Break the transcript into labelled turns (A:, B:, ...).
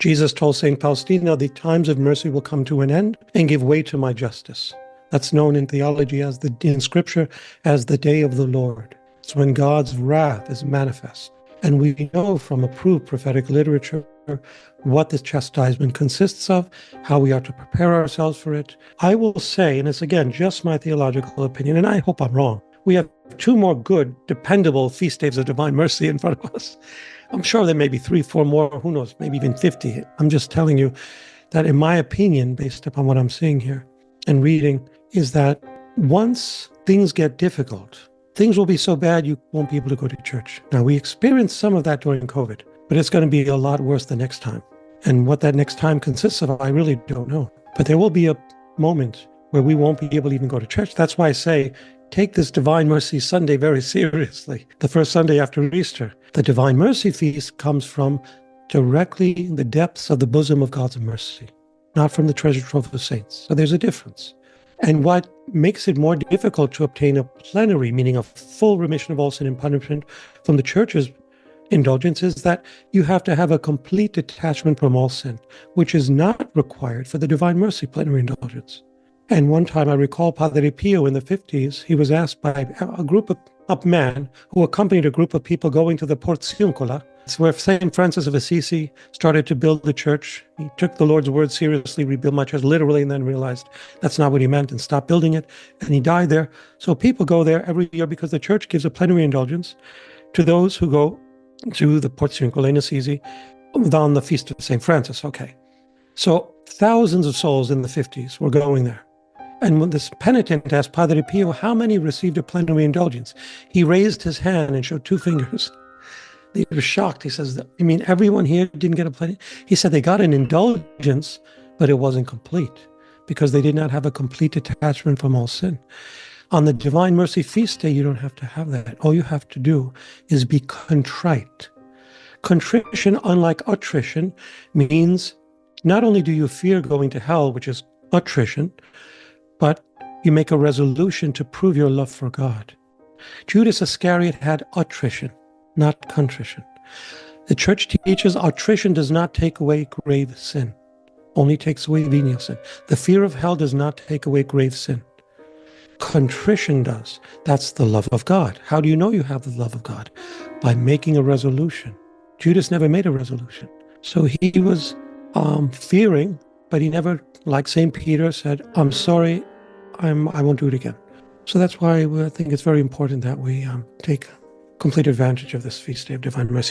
A: Jesus told St. Faustina, the times of mercy will come to an end and give way to my justice. That's known in theology in Scripture as the day of the Lord. It's when God's wrath is manifest. And we know from approved prophetic literature what this chastisement consists of, how we are to prepare ourselves for it. I will say, and it's again just my theological opinion, and I hope I'm wrong, we have 2 more good, dependable feast days of divine mercy in front of us. I'm sure there may be 3, 4 more, who knows, maybe even 50. I'm just telling you that in my opinion, based upon what I'm seeing here and reading, is that once things get difficult, things will be so bad you won't be able to go to church. Now, we experienced some of that during COVID, but it's going to be a lot worse the next time. And what that next time consists of, I really don't know. But there will be a moment where we won't be able to even go to church. That's why I say, take this Divine Mercy Sunday very seriously. The first Sunday after Easter. The Divine Mercy Feast comes from directly the depths of the bosom of God's mercy, not from the treasure trove of saints. So there's a difference. And what makes it more difficult to obtain a plenary, meaning a full remission of all sin and punishment from the church's indulgence, is that you have to have a complete detachment from all sin, which is not required for the Divine Mercy plenary indulgence. And one time I recall Padre Pio in the 50s, he was asked by a group of men who accompanied a group of people going to the Porziuncola. It's where St. Francis of Assisi started to build the church. He took the Lord's word seriously, rebuilt my church literally, and then realized that's not what he meant and stopped building it. And he died there. So people go there every year because the church gives a plenary indulgence to those who go to the Porziuncola in Assisi on the feast of St. Francis. Okay. So thousands of souls in the 50s were going there. And when this penitent asked Padre Pio how many received a plenary indulgence, he raised his hand and showed 2 fingers. They were shocked. He says, you mean everyone here didn't get a plenary? He said they got an indulgence, but it wasn't complete because they did not have a complete detachment from all sin. On the Divine Mercy Feast Day, you don't have to have that. All you have to do is be contrite. Contrition, unlike attrition, means not only do you fear going to hell, which is attrition, but you make a resolution to prove your love for God. Judas Iscariot had attrition, not contrition. The church teaches attrition does not take away grave sin, only takes away venial sin. The fear of hell does not take away grave sin. Contrition does. That's the love of God. How do you know you have the love of God? By making a resolution. Judas never made a resolution. So he was fearing, but he never, like St. Peter said, I'm sorry, I won't do it again. So that's why I think it's very important that we take complete advantage of this feast day of Divine Mercy.